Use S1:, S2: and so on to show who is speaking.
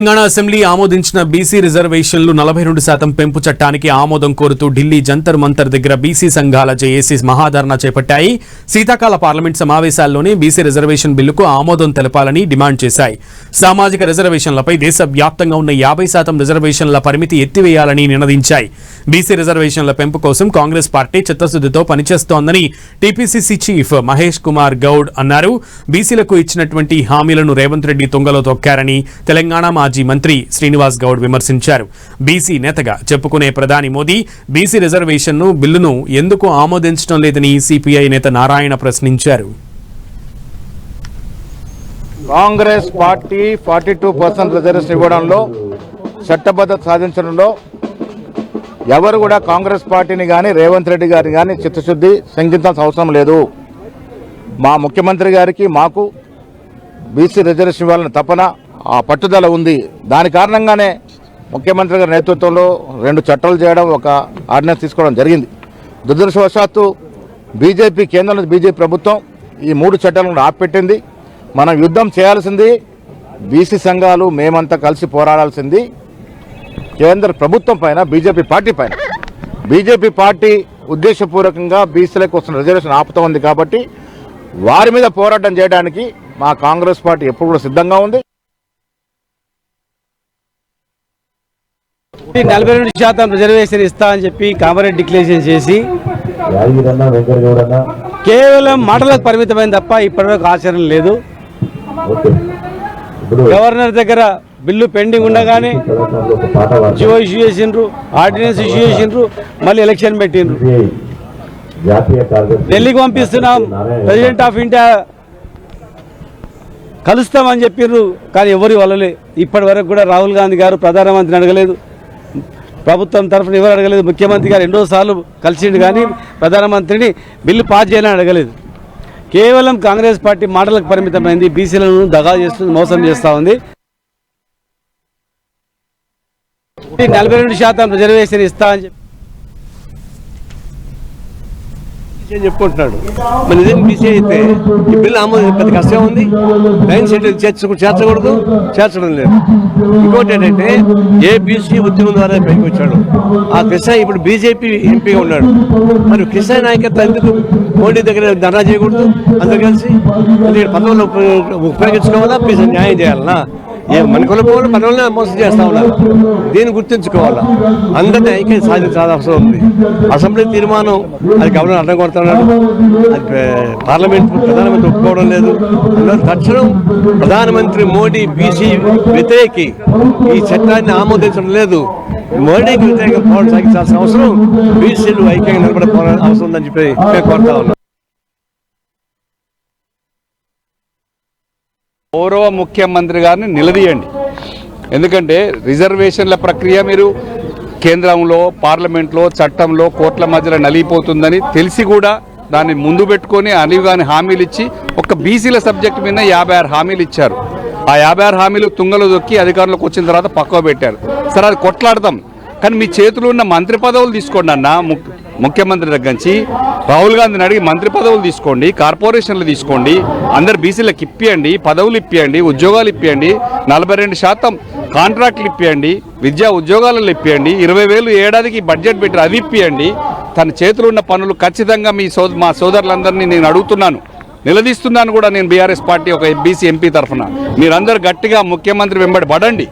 S1: Telangana assembly ఆమోదించిన BC రిజర్వేషన్లు 42% పెంపు చట్టానికి ఆమోదం కోరుతూ ఢిల్లీ జంతర్ మంతర్ దగ్గర బీసీ సంఘాల జేఏసీ మహాధర్నా చేపట్టాయి. శీతాకాల పార్లమెంట్ సమావేశాల్లోనే బీసీ రిజర్వేషన్ బిల్లుకు ఆమోదం తెలపాలని డిమాండ్ చేశాయి. సామాజిక రిజర్వేషన్లపై దేశవ్యాప్తంగా ఉన్న 50% రిజర్వేషన్ల పరిమితి ఎత్తివేయాలని నినదించాయి. బీసీ రిజర్వేషన్ల పెంపు కోసం కాంగ్రెస్ పార్టీ చిత్తశుద్ధితో పనిచేస్తోందని టీపీసీసీ చీఫ్ మహేష్ కుమార్ గౌడ్ అన్నారు. బీసీలకు ఇచ్చినటువంటి హామీలను రేవంత్ రెడ్డి తుంగలో తొక్కారని తెలంగాణ మాజీ మంత్రి శ్రీనివాస్ గౌడ్ విమర్శించారు. బీసీ నేతగా చెప్పుకునే ప్రధాని మోదీ బీసీ రిజర్వేషన్ బిల్లును ఎందుకు ఆమోదించడం లేదని సిపిఐ నేత నారాయణ ప్రశ్నించారు.
S2: కాంగ్రెస్ పార్టీ 42% రిజర్వేషన్ ఇవ్వడంలో చట్టబద్ధత సాధించడంలో ఎవరు కూడా కాంగ్రెస్ పార్టీని కానీ రేవంత్ రెడ్డి గారిని కానీ చిత్తశుద్ధి శంకించాల్సిన అవసరం లేదు. మా ముఖ్యమంత్రి గారికి మాకు బీసీ రిజర్వేషన్ ఇవ్వాలని తపన ఆ పట్టుదల ఉంది. దాని కారణంగానే ముఖ్యమంత్రి గారి నేతృత్వంలో 2 చట్టాలు చేయడం, ఒక ఆర్డినెన్స్ తీసుకోవడం జరిగింది. దురదృష్టవశాత్తు బీజేపీ కేంద్రంలో బీజేపీ ప్రభుత్వం ఈ 3 చట్టాలను ఆపిపెట్టింది. మనం యుద్ధం చేయాల్సింది బీసీ సంఘాలు మేమంతా కలిసి పోరాడాల్సింది కేంద్ర ప్రభుత్వం పైన, బీజేపీ పార్టీ పైన. బీజేపీ పార్టీ ఉద్దేశపూర్వకంగా బీసీలకు వస్తున్న రిజర్వేషన్ ఆపుతా ఉంది కాబట్టి వారి మీద పోరాటం చేయడానికి మా కాంగ్రెస్ పార్టీ ఎప్పుడు కూడా సిద్ధంగా ఉంది.
S3: 42% రిజర్వేషన్ ఇస్తా అని చెప్పి కామారెడ్డి డిక్లరేషన్ చేసి కేవలం మాటలకు పరిమితమైన తప్ప ఇప్పటివరకు ఆచరణ లేదు. గవర్నర్ దగ్గర బిల్లు పెండింగ్ ఉండగానే జియో ఇష్యూ చేసిండ్రు, ఆర్డినెన్స్ ఇష్యూ చేసిండ్రు, మళ్ళీ ఎలక్షన్ పెట్టిండ్రు. ఢిల్లీకి పంపిస్తున్నాం, ప్రెసిడెంట్ ఆఫ్ ఇండియా కలుస్తామని చెప్పిర్రు, కానీ ఎవరు వల్లలే. ఇప్పటి వరకు కూడా రాహుల్ గాంధీ గారు ప్రధానమంత్రిని అడగలేదు, ప్రభుత్వం తరఫున ఎవరు అడగలేదు. ముఖ్యమంత్రి గారు 2 సార్లు కలిసిండు కానీ ప్రధానమంత్రిని బిల్లు పాస్ చేయాలని అడగలేదు. కేవలం కాంగ్రెస్ పార్టీ మాటలకు పరిమితమైంది, బీసీలను దగా చేస్తుంది, మోసం చేస్తూ ఉంది. 42% రిజర్వేషన్ ఇస్తా అని చెప్పి చెప్పుకుంటున్నాడు. మరి నిజం బీసీ అయితే ఈ బిల్లు ఆమోదం పెద్ద కష్టం ఉంది. 9 షెడ్యూల్ చేర్చకూడదు, చేర్చడం లేదు. ఇంకోటి ఏంటంటే ఏ బీసీ ఉద్యమం ద్వారా పైకి వచ్చాడు ఆ కృష్ణ ఇప్పుడు బీజేపీ ఎంపీగా ఉన్నాడు. మరి కృష్ణ నాయకత్వం ఎందుకు మోడీ దగ్గర ధర్నా చేయకూడదు? అందరు కలిసి పదవులు ఉపయోగించుకోవాలా, న్యాయం చేయాలన్నా? మన కులపోలు పదవులనే మోసం చేస్తా ఉన్నారు. దీన్ని గుర్తుంచుకోవాలా. అందరినీ ఐక్యం సాధించాల్సిన అవసరం ఉంది. అసెంబ్లీ తీర్మానం అది గవర్నర్ అడ్డం కొడుతున్నాడు, అది పార్లమెంట్ ప్రధానమంత్రి ఒప్పుకోవడం లేదు. అందులో తక్షణం ప్రధానమంత్రి మోడీ బీసీ వ్యతిరేకి ఈ చట్టాన్ని ఆమోదించడం లేదు. మోడీకి వ్యతిరేకంగా పోరాటం సాగించాల్సిన అవసరం, బీసీలు ఐక్యంగా నిలబడే పోరాటం అవసరం ఉందని చెప్పి మేము కోరుతా ఉన్నాం.
S4: గౌరవ ముఖ్యమంత్రి గారిని నిలదీయండి. ఎందుకంటే రిజర్వేషన్ల ప్రక్రియ మీరు కేంద్రంలో, పార్లమెంట్లో, చట్టంలో, కోర్టుల మధ్యలో నలిగిపోతుందని తెలిసి కూడా దాన్ని ముందు పెట్టుకొని అనిగాని హామీలు ఇచ్చి ఒక బీసీల సబ్జెక్టు మీద 56 హామీలు ఇచ్చారు. ఆ 56 హామీలు తుంగలో దొక్కి అధికారంలోకి వచ్చిన తర్వాత పక్కవ పెట్టారు. సరే, అది కొట్లాడతాం, కానీ మీ చేతిలో ఉన్న మంత్రి పదవులు తీసుకోండి అన్న. ముఖ్యమంత్రి దగ్గర నుంచి రాహుల్ గాంధీని అడిగి మంత్రి పదవులు తీసుకోండి, కార్పొరేషన్లు తీసుకోండి, అందరు బీసీలకు ఇప్పియండి, పదవులు ఇప్పియండి, ఉద్యోగాలు ఇప్పియండి, 42% కాంట్రాక్టులు ఇప్పియండి, విద్యా ఉద్యోగాలలో ఇప్పియండి, 20,000 ఏడాదికి బడ్జెట్ పెట్టి అది ఇప్పియండి. తన చేతిలో ఉన్న పనులు ఖచ్చితంగా మా సోదరులందరినీ నేను అడుగుతున్నాను, నిలదీస్తున్నాను కూడా. నేను బీఆర్ఎస్ పార్టీ ఒక బీసీ ఎంపీ తరఫున మీరందరూ గట్టిగా ముఖ్యమంత్రి వెంబడి పడండి.